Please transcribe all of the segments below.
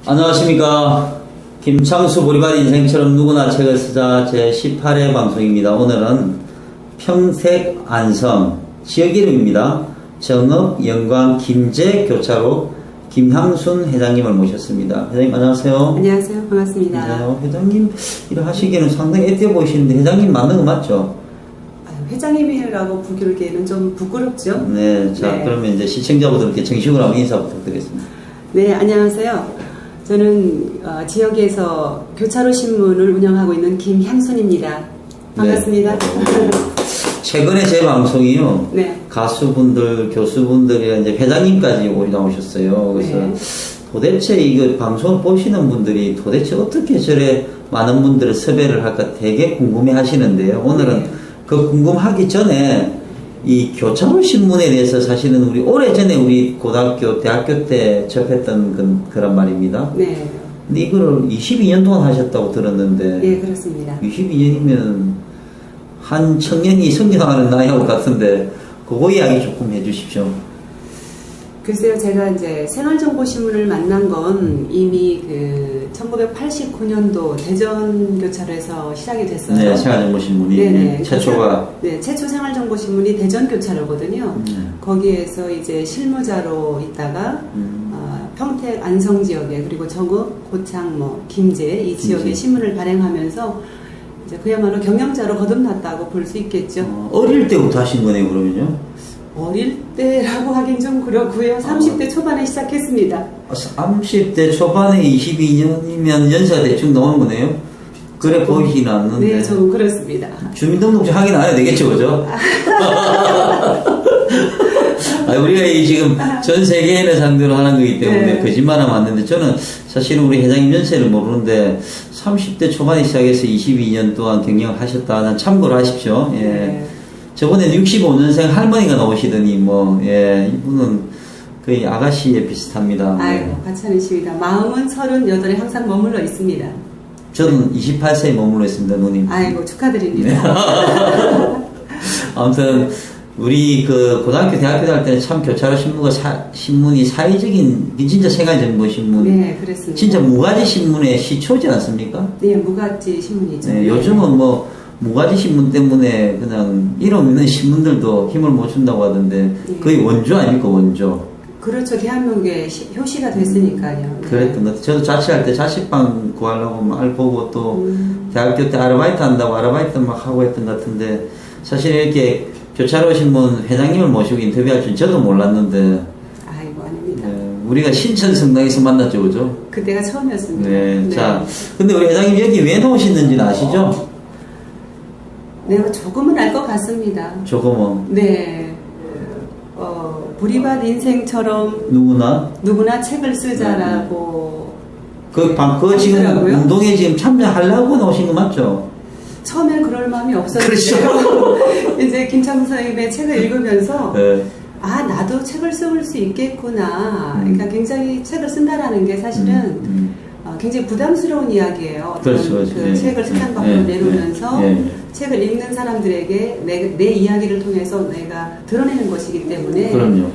안녕하십니까. 김창수 보리발 인생처럼 누구나 책을 쓰자 제18회 방송입니다. 오늘은 평택 안성 지역 이름입니다. 정읍 영광 김제 교차로 김향순 회장님을 모셨습니다. 회장님 안녕하세요. 안녕하세요. 반갑습니다. 네, 회장님 일을 하시기에는 상당히 애띄어 보이시는데 회장님 맞는 거 맞죠? 회장님이라고 부르기에는 좀 부끄럽죠? 네. 자, 네. 그러면 이제 시청자분들께 정식으로 한번 인사 부탁드리겠습니다. 네, 안녕하세요. 저는 지역에서 교차로 신문을 운영하고 있는 김향순입니다. 반갑습니다. 네. 최근에 제 방송이요. 네. 가수분들, 교수분들이 이제 회장님까지 나오셨어요. 그래서 네. 도대체 이거 방송을 보시는 분들이 도대체 어떻게 저래 많은 분들을 섭외를 할까 되게 궁금해 하시는데요. 오늘은 네. 그 궁금하기 전에 이 교차로 신문에 대해서 사실은 우리 오래전에 우리 고등학교, 대학교 때 접했던 그런 말입니다. 네. 근데 이거를 22년 동안 하셨다고 들었는데. 네, 그렇습니다. 22년이면 한 청년이 성장하는 나이하고 같은데 그거 이야기 조금 해주십시오. 글쎄요, 제가 이제 생활정보신문을 만난 건 이미 1989년도 대전교차로에서 시작이 됐어요. 네, 생활정보신문이 네네. 최초가. 네, 최초 생활정보신문이 대전교차로거든요. 거기에서 이제 실무자로 있다가 평택 안성 지역에 그리고 정읍, 고창, 김제 이 지역에 신문을 발행하면서 이제 그야말로 경영자로 거듭났다고 볼 수 있겠죠. 어릴 때부터 하신 거네요, 그러면요? 어릴 때라고 하긴 좀 그렇고요. 30대 초반에 시작했습니다. 30대 초반에 22년이면 연세가 대충 넘은 거네요? 그래 보이진 않는데. 네, 저는 그렇습니다. 주민등록증 확인 안 해도 되겠죠, 그죠? 우리가 지금 전 세계인을 상대로 하는 거기 때문에 네. 거짓말하면 안 되는데 저는 사실은 우리 회장님 연세를 모르는데 30대 초반에 시작해서 22년 동안 경영을 하셨다는 참고를 하십시오. 예. 네. 저번에 65년생 할머니가 나오시더니 이분은 거의 아가씨에 비슷합니다. 아이고, 과찬이십니다. 마음은 38에 항상 머물러 있습니다. 저는 28세에 머물러 있습니다, 누님. 아이고, 축하드립니다. 아무튼 우리 고등학교, 대학교 다닐 때는 참 교차로 신문이 사회적인 진짜 생활정보 신문. 네, 그렇습니다. 진짜 무가지 신문의 시초지 않습니까? 네, 무가지 신문이죠. 네, 요즘은 무가지 신문 때문에 그냥 이름 있는 신문들도 힘을 못 준다고 하던데 네. 거의 원조 아닙니까, 원조? 그렇죠. 대한민국의 효시가 됐으니까요. 네. 그랬던 것 같아요. 저도 자취할 때 자취방 구하려고 말 보고 또 대학교 때 아르바이트 한다고 아르바이트 막 하고 했던 것 같은데 사실 이렇게 교차로 신문 회장님을 모시고 인터뷰할 줄 저도 몰랐는데. 아이고, 아닙니다. 네, 우리가 신천 성당에서 만났죠, 그죠? 그때가 처음이었습니다. 네. 자, 근데 우리 회장님 여기 왜 나오시는지는 아시죠? 네, 조금은 알 것 같습니다. 조금은. 네. 보리밭 인생처럼 누구나 책을 쓰자라고. 그거 지금 하더라고요. 운동에 지금 참여하려고 나오신 거 맞죠? 처음엔 그럴 마음이 없었는데. 그렇죠. 이제 김창수 선생님의 책을 읽으면서. 네. 나도 책을 쓸 수 있겠구나. 그러니까 굉장히 책을 쓴다라는 게 사실은 굉장히 부담스러운 이야기예요. 그렇죠. 그 책을 책장 밖으로 내놓으면서 책을 읽는 사람들에게 내 이야기를 통해서 내가 드러내는 것이기 때문에 그럼요.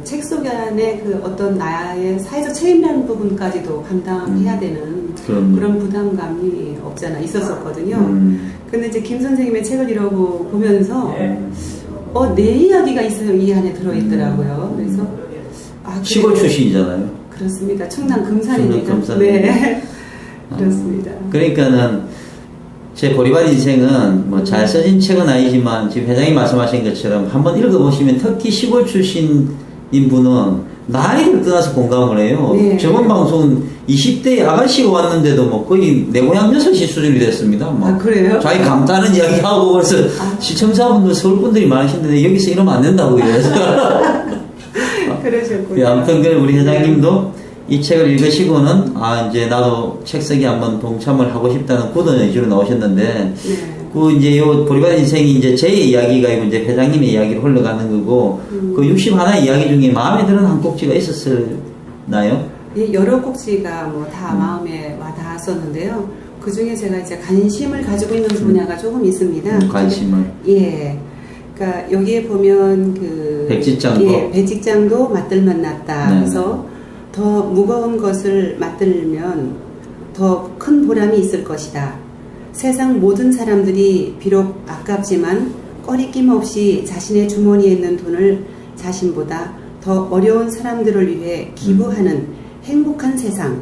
책 속에 안에 어떤 나의 사회적 책임이라는 부분까지도 감당해야 되는 그런 부담감이 없잖아 있었었거든요. 근데 이제 김 선생님의 책을 보면서 내 이야기가 있어요. 이 안에 들어있더라고요. 그래서 시골 출신이잖아요. 그렇습니다. 충남 금산입니다. 금산. 네. 그렇습니다. 그러니까는 제 보리발 인생은 잘 써진 책은 아니지만 지금 회장님 말씀하신 것처럼 한번 읽어보시면 특히 시골 출신인 분은 나이를 떠나서 공감을 해요. 네. 저번 방송은 20대 아가씨가 왔는데도 거의 내 고향 6시 수준이 됐습니다. 그래요? 자기 감따는 이야기하고 그래서 시청자분들 서울분들이 많으신데 여기서 이러면 안 된다고 그래서 그러셨군요. 아무튼 우리 회장님도 이 책을 읽으시고는 이제 나도 책 쓰기 한번 동참을 하고 싶다는 굳은 의지로 나오셨는데 네. 이제 요 보리발 인생이 이제 제 이야기가 아니고 이제 회장님의 이야기로 흘러가는 거고 그 61의 이야기 중에 마음에 드는 한 꼭지가 있었나요? 예, 여러 꼭지가 다 마음에 와 닿았었는데요. 그 중에 제가 이제 관심을 가지고 있는 분야가 조금 있습니다. 관심을. 예. 그러니까 여기에 보면 백직장도. 예, 백직장도 맞들만 났다. 네. 그래서 더 무거운 것을 맡들면 더 큰 보람이 있을 것이다. 세상 모든 사람들이 비록 아깝지만 꺼리낌 없이 자신의 주머니에 있는 돈을 자신보다 더 어려운 사람들을 위해 기부하는 행복한 세상,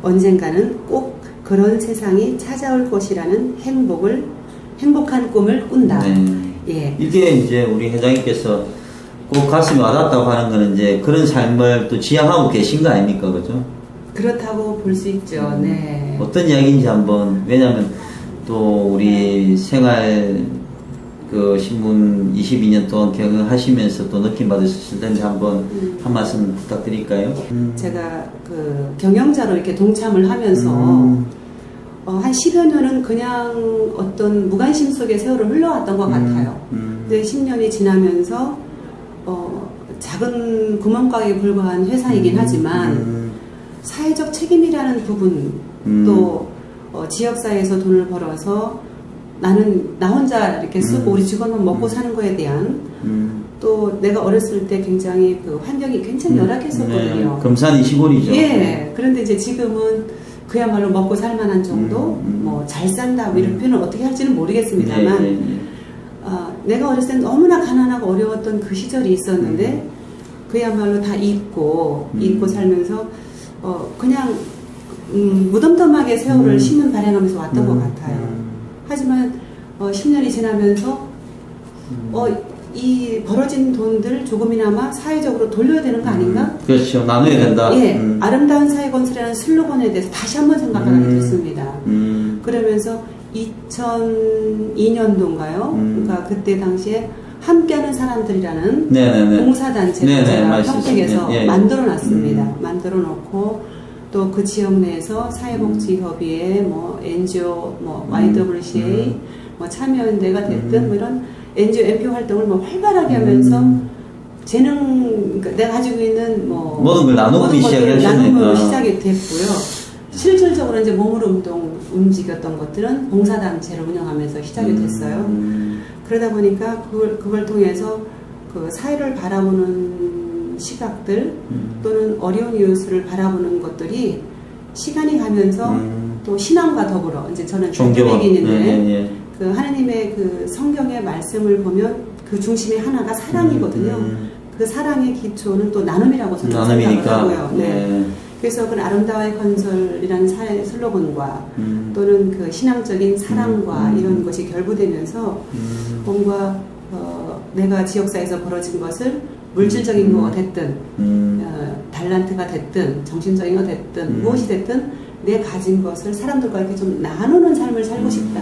언젠가는 꼭 그런 세상이 찾아올 것이라는 행복한 꿈을 꾼다. 네. 예. 이게 이제 우리 회장님께서 꼭 가슴이 와닿다고 하는 거는 이제 그런 삶을 또 지향하고 계신 거 아닙니까? 그죠? 그렇다고 볼 수 있죠. 네. 어떤 이야기인지 한번, 왜냐면 또 우리 생활 그 신문 22년 동안 경영하시면서 또 느낌 받으셨을 텐데 한번 한 말씀 부탁드릴까요? 제가 그 경영자로 이렇게 동참을 하면서 한 10여 년은 그냥 어떤 무관심 속에 세월을 흘러왔던 것 같아요. 근데 10년이 지나면서 작은 구멍가게에 불과한 회사이긴 하지만 사회적 책임이라는 부분 또 지역사회에서 돈을 벌어서 나는 나 혼자 이렇게 쓰고 우리 직원만 먹고 사는 거에 대한 또 내가 어렸을 때 굉장히 그 환경이 굉장히 열악했었거든요. 네, 금산이 시골이죠. 예. 그런데 이제 지금은 그야말로 먹고 살만한 정도, 뭐 잘 산다 뭐 이런 표현을 어떻게 할지는 모르겠습니다만 내가 어렸을 때 너무나 가난하고 어려웠던 그 시절이 있었는데 그야말로 다 잊고 살면서 그냥 무덤덤하게 세월을 신문 발행하면서 왔던 것 같아요. 하지만 10년이 지나면서 이 벌어진 돈들 조금이나마 사회적으로 돌려야 되는 거 아닌가? 그렇죠. 나눠야 된다. 예, 아름다운 사회 건설이라는 슬로건에 대해서 다시 한번 생각하게 됐습니다. 그러면서 2002년도인가요? 그러니까 그때 당시에 함께하는 사람들이라는 봉사단체를 제가 평택에서 만들어놨습니다. 만들어놓고 또 그 지역 내에서 사회복지협의회, 뭐 NGO, 뭐 YWCA, 뭐 참여연대가 됐든 뭐 이런 NGO, NPO 활동을 뭐 활발하게 하면서 그러니까 내가 가지고 있는 뭐 모든 걸 나누기 나눔으로 시작이 됐고요. 실질적으로 이제 몸으로 움직였던 것들은 봉사단체를 운영하면서 시작이 됐어요. 그러다 보니까 그걸 통해서 그 사회를 바라보는 시각들 또는 어려운 이웃을 바라보는 것들이 시간이 가면서 또 신앙과 더불어 이제 저는 종교백인인데 그 하나님의 그 성경의 말씀을 보면 그 중심의 하나가 사랑이거든요. 그 사랑의 기초는 또 나눔이라고 저는 생각하고요. 네. 그래서 그 아름다워의 건설이라는 사회 슬로건과 또는 그 신앙적인 사랑과 이런 것이 결부되면서 뭔가 내가 지역사회에서 벌어진 것을 물질적인 거 됐든 달란트가 됐든 정신적인 거 됐든 무엇이 됐든 내 가진 것을 사람들과 이렇게 좀 나누는 삶을 살고 싶다.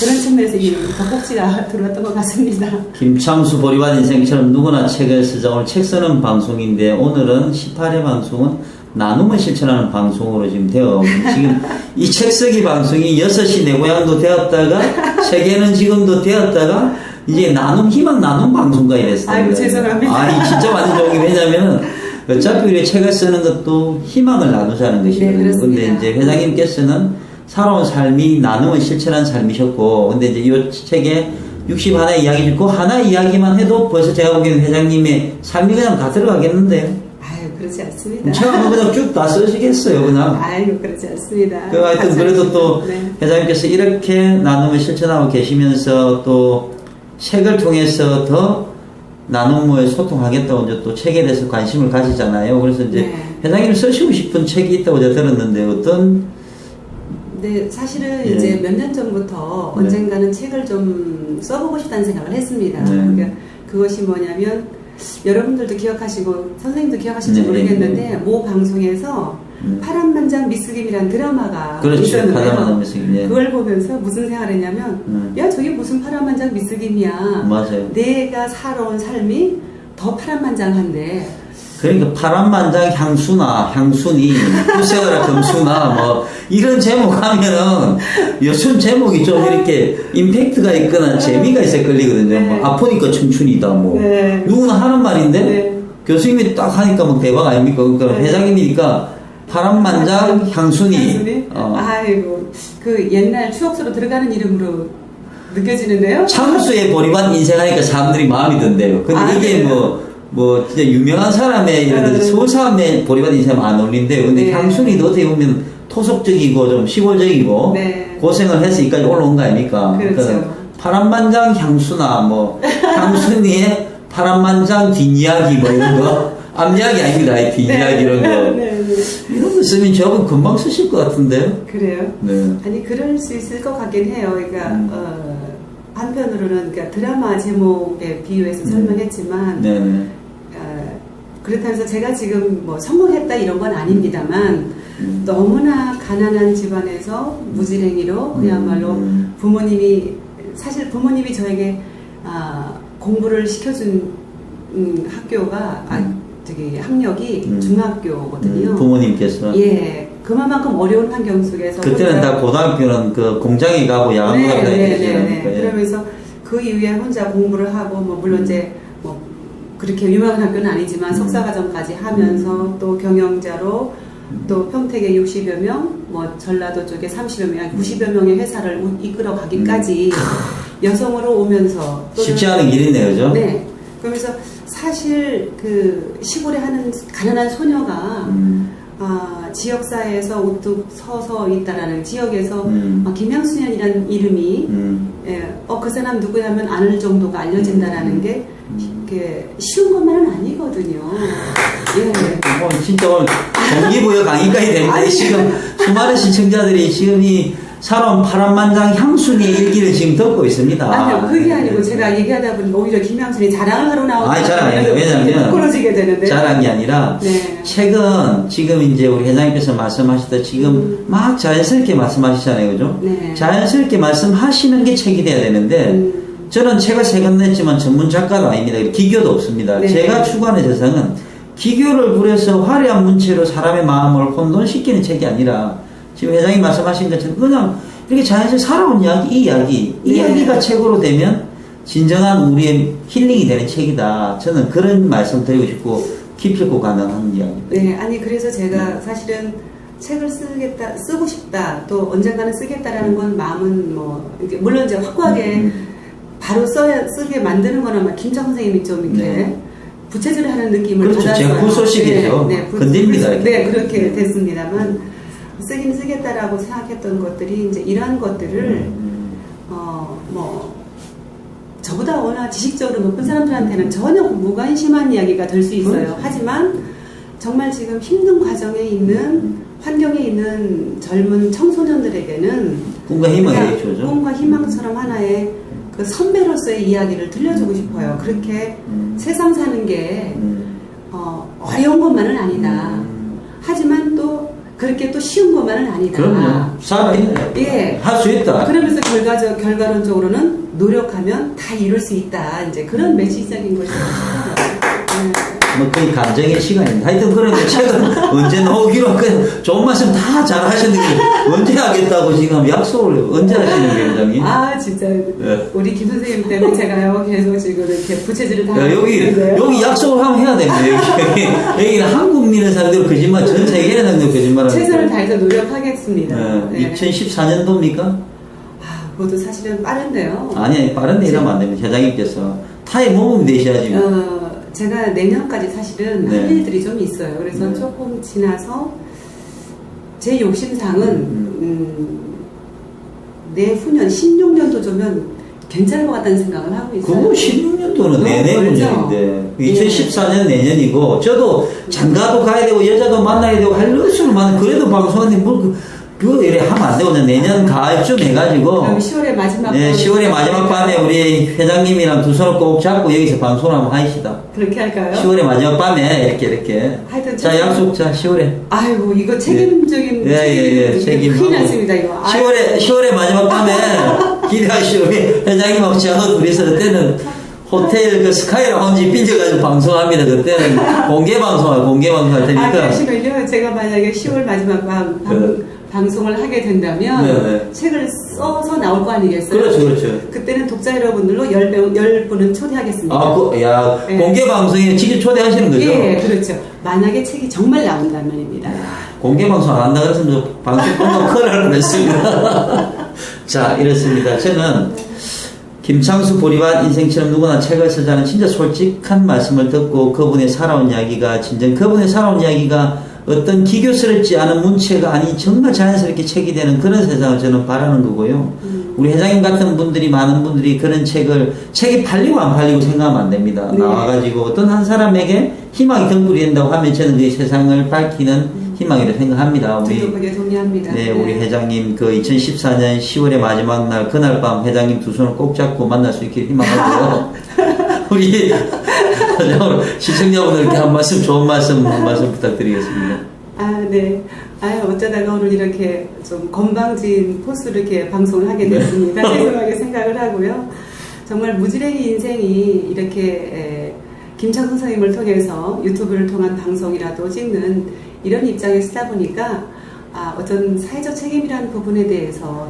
그런 측면에서 이 덧꼭지가 들어왔던 것 같습니다. 김창수 보리밭 인생처럼 누구나 책을 쓰자. 오늘 책 쓰는 방송인데 오늘은 18회 방송은 나눔을 실천하는 방송으로 지금 지금 이 책 쓰기 방송이 6시 내 고향도 되었다가 책에는 지금도 되었다가 이제 희망 나눔 방송가 이랬어요. 아이고 죄송합니다. 아니 진짜 완전 좋은 게 왜냐면 어차피 우리 책을 쓰는 것도 희망을 나누자는 것이거든요. 네, 근데 이제 회장님께서는 살아온 삶이 나눔을 실천한 삶이셨고, 근데 이제 이 책에 61의 이야기 그 하나 이야기만 해도 벌써 제가 보기에는 회장님의 삶이 그냥 다 들어가겠는데요. 아유 그렇지 않습니다. 책 한번 그냥 쭉 다 쓰시겠어요, 그냥. 아유 그렇지 않습니다. 하여튼 그래도 또 회장님께서 이렇게 나눔을 실천하고 계시면서 또 책을 통해서 더 나눔을 소통하겠다고 이제 또 책에 대해서 관심을 가지잖아요. 그래서 이제 회장님 쓰시고 싶은 책이 있다고 제가 들었는데 어떤? 네, 사실은 이제 몇 년 전부터 언젠가는 책을 좀 써보고 싶다는 생각을 했습니다. 그러니까 그것이 뭐냐면 여러분들도 기억하시고 선생님도 기억하실지 모르겠는데 모 방송에서 파란만장 미스김이라는 드라마가 있었는데요. 그걸 보면서 무슨 생각을 했냐면 야 저게 무슨 파란만장 미스김이야. 맞아요. 내가 살아온 삶이 더 파란만장한데 그러니까 파란만장 향순이 구세어라 금수나 뭐 이런 제목 하면은 요즘 제목이 좀 이렇게 임팩트가 있거나 재미가 있어 끌리거든요. 뭐 아프니까 청춘이다 뭐 누구나 하는 말인데 교수님이 딱 하니까 뭐 대박 아닙니까? 그러니까 회장님이니까 파란만장 향순이. 아이고 그 옛날 추억 속으로 들어가는 이름으로 느껴지는데요. 창수의 보리밭 인생 하니까 사람들이 마음이 든대요. 근데 이게 뭐 뭐 진짜 유명한 사람의 이런 서울 사람의 보리밭 인생 안 어울린대요. 근데 네. 향순이도 어떻게 보면 토속적이고 좀 시골적이고 네. 고생을 해서 여기까지 올라온 거 아닙니까? 그렇죠. 그러니까 파란만장 향수나 뭐 향순이의 파란만장 뒷이야기 뭐 이런 거 앞이야기 아닙니다. 뒷이야기 이런 거 네. 이런 거 쓰면 저분 금방 쓰실 것 같은데요. 그래요? 네. 아니 그럴 수 있을 것 같긴 해요. 그러니까 한편으로는 그러니까 드라마 제목에 비유해서 설명했지만 네네. 그렇다고 해서 제가 지금 뭐 성공했다 이런 건 아닙니다만 너무나 가난한 집안에서 무지랭이로 그야말로 부모님이 사실 부모님이 저에게 공부를 시켜준 학교가 저기 학력이 중학교거든요. 부모님께서 예, 그만큼 어려운 환경 속에서 그때는 다 고등학교는 그 공장에 가고 야간부가 다 네. 있었으니까. 그러면서 그 이후에 혼자 공부를 하고 뭐 물론 이제 뭐 그렇게 유명한 학교는 아니지만 석사과정까지 하면서 또 경영자로 또 평택에 60여 명, 뭐 전라도 쪽에 30여 명, 90여 명의 회사를 이끌어 가기까지 여성으로 오면서 쉽지 않은 길이네요, 그죠? 네. 그러면서 사실 그 시골에 하는 가난한 소녀가 지역사회에서 우뚝 서서 있다라는 지역에서 김향순이라는 이름이 그 사람 누구야 하면 아는 정도가 알려진다라는 게 쉬운 것만은 아니거든요. 예. 뭐 진짜 오늘 동기부여 강의까지 되는데 지금 수많은 시청자들이 지금 이 살아온 파란만장 향순이의 일기를 지금 듣고 있습니다. 아니요, 그게 아니고 제가 얘기하다 보니까 오히려 김향순이 자랑을 하러 나오고 아니, 자랑 아니에요. 왜냐면 부끄러지게 되는데 자랑이 아니라 네. 최근 지금 이제 우리 회장님께서 말씀하시다 지금 막 자연스럽게 말씀하시잖아요, 그죠? 네. 자연스럽게 말씀하시는 게 책이 돼야 되는데 저는 책을 3권 냈지만 전문 작가도 아닙니다. 기교도 없습니다. 네. 제가 추구하는 세상은 기교를 부려서 화려한 문체로 사람의 마음을 혼돈시키는 책이 아니라 지금 회장님 말씀하신 것처럼 그냥 이렇게 자연스럽게 살아온 이야기, 이 이야기가 책으로 되면 진정한 우리의 힐링이 되는 책이다. 저는 그런 말씀 드리고 싶고 깊고 가능한 이야기입니다. 네, 아니 그래서 제가 사실은 책을 쓰고 싶다, 또 언젠가는 쓰겠다라는 건 마음은 뭐 이렇게 물론 이제 확고하게 바로 쓰게 만드는 거는 막 김장 선생님이 좀 이렇게 부채질을 하는 느낌을 그렇죠. 받았어요. 제가 굴소식이죠. 건듭니다. 네, 그렇게 됐습니다만 쓰긴 쓰겠다라고 생각했던 것들이 이제 이러한 것들을 뭐 저보다 워낙 지식적으로 높은 사람들한테는 전혀 무관심한 이야기가 될 수 있어요. 하지만 정말 지금 힘든 과정에 있는 환경에 있는 젊은 청소년들에게는 꿈과 희망의 얘기죠. 꿈과 희망처럼 하나의 그 선배로서의 이야기를 들려주고 싶어요. 그렇게 세상 사는 게 어려운 것만은 아니다. 하지만 또 그렇게 또 쉬운 것만은 아니다. 그럼요. 사람이 할 수 있다. 그러면서 결과론적으로는 노력하면 다 이룰 수 있다. 이제 그런 메시지적인 것이 뭐 거의 감정의 시간입니다. 하여튼 그런데 책은 언제 나오기로 그냥 좋은 말씀 다 잘하셨는데 언제 하겠다고 지금 약속을 언제 하시는 거예요, 회장님? 아 진짜 우리 김 선생님 때문에 제가요 계속 지금 이렇게 부채질을 다 하고 있는데요. 여기 약속을 하면 해야 됩니다. 여기는 한국 믿는 사람들 거짓말 전 세계에 사람들 거짓말하는 최선을 다해서 노력하겠습니다. 2014년도입니까? 그것도 사실은 빠른데요. 아니 빠른데 이러면 안 됩니다. 회장님께서 타에 몸을 내셔야지. 제가 내년까지 사실은 할 일들이 좀 있어요. 그래서 조금 지나서 제 욕심상은 내후년 16년도쯤은 괜찮을 것 같다는 생각을 하고 있어요. 그거 16년도는 내내 문제인데 2014년 내년이고 저도 장가도 가야 되고 여자도 만나야 되고 할 수를 많은 그래도 방송하는데 뭐 그거 이래 하면 안 되고 내년 가을쯤 해가지고 그럼 10월의 마지막 네, 10월의 마지막 밤에 우리 회장님이랑 두 손을 꼭 잡고 여기서 방송을 한번 하시다. 그렇게 할까요? 10월의 마지막 밤에 이렇게 하여튼 자 약속 자 10월에 아이고 이거 책임적인 책임 큰일 났습니다 이거. 10월의 마지막 밤에 기대하시오. 회장님하고 저하고 둘이서 그때는 호텔 그 스카이라운지 빌려가지고 방송합니다. 그때는 공개 방송할 테니까. 그러시면요. 제가 만약에 10월 마지막 방송을 하게 된다면 책을 써서 나올 거 아니겠어요? 그렇죠. 그때는 독자 여러분들로 10분은 초대하겠습니다. 공개 방송에 직접 초대하시는 거죠? 예, 그렇죠. 만약에 책이 정말 나온다면입니다. 공개 방송 안 한다 그랬으면 방송 끝나고 큰일 날 뻔했습니다. 자, 이렇습니다. 저는 김창수 보리밭 인생처럼 누구나 책을 쓰자는 진짜 솔직한 말씀을 듣고 그분의 살아온 이야기가 진정 그분의 살아온 이야기가 어떤 기교스럽지 않은 문체가 아닌 정말 자연스럽게 책이 되는 그런 세상을 저는 바라는 거고요. 우리 회장님 같은 분들이 많은 분들이 그런 책이 팔리고 안 팔리고 생각하면 안 됩니다. 네. 나와가지고 어떤 한 사람에게 희망이 등불이 된다고 하면 저는 그 세상을 밝히는 희망이라고 생각합니다. 저도 그게 동의합니다. 네, 우리 회장님 그 2014년 10월의 마지막 날 그날 밤 회장님 두 손을 꼭 잡고 만날 수 있길 희망하고요. 우리 시청자분들께 한 말씀 좋은 말씀 한 말씀 부탁드리겠습니다. 네. 어쩌다가 오늘 이렇게 좀 건방진 포스로 이렇게 방송을 하게 됐습니다. 죄송하게 생각을 하고요. 정말 무지랭이 인생이 이렇게 김창수 선생님을 통해서 유튜브를 통한 방송이라도 찍는 이런 입장에 쓰다 보니까 어떤 사회적 책임이라는 부분에 대해서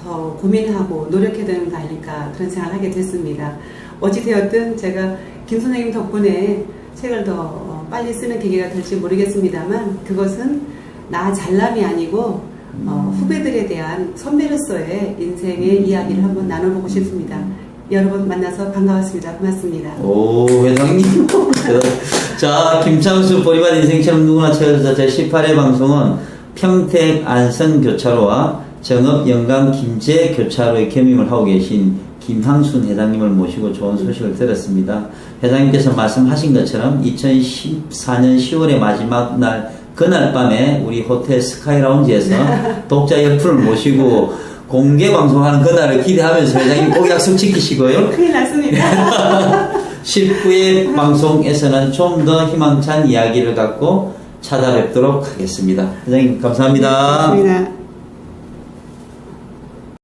더 고민하고 노력해야 되는 거 아닐까 그런 생각을 하게 됐습니다. 어찌되었든 제가 김 선생님 덕분에 책을 더 빨리 쓰는 계기가 될지 모르겠습니다만 그것은 나 잘남이 아니고 후배들에 대한 선배로서의 인생의 이야기를 한번 나눠보고 싶습니다. 여러분 만나서 반가웠습니다. 고맙습니다. 오, 회장님. 자, 김창수 보리밭 인생처럼 누구나 책에서 제18회 방송은 평택 안성교차로와 정읍 영광 김제 교차로의 겸임을 하고 계신 김항순 회장님을 모시고 좋은 소식을 들었습니다. 회장님께서 말씀하신 것처럼 2014년 10월의 마지막 날 그날 밤에 우리 호텔 스카이라운지에서 독자 열풍을 모시고 공개 방송하는 그날을 기대하면서 회장님 꼭 약속 지키시고요. 큰일 났습니다. 19회 방송에서는 좀 더 희망찬 이야기를 갖고 찾아뵙도록 하겠습니다. 회장님 감사합니다. 고맙습니다.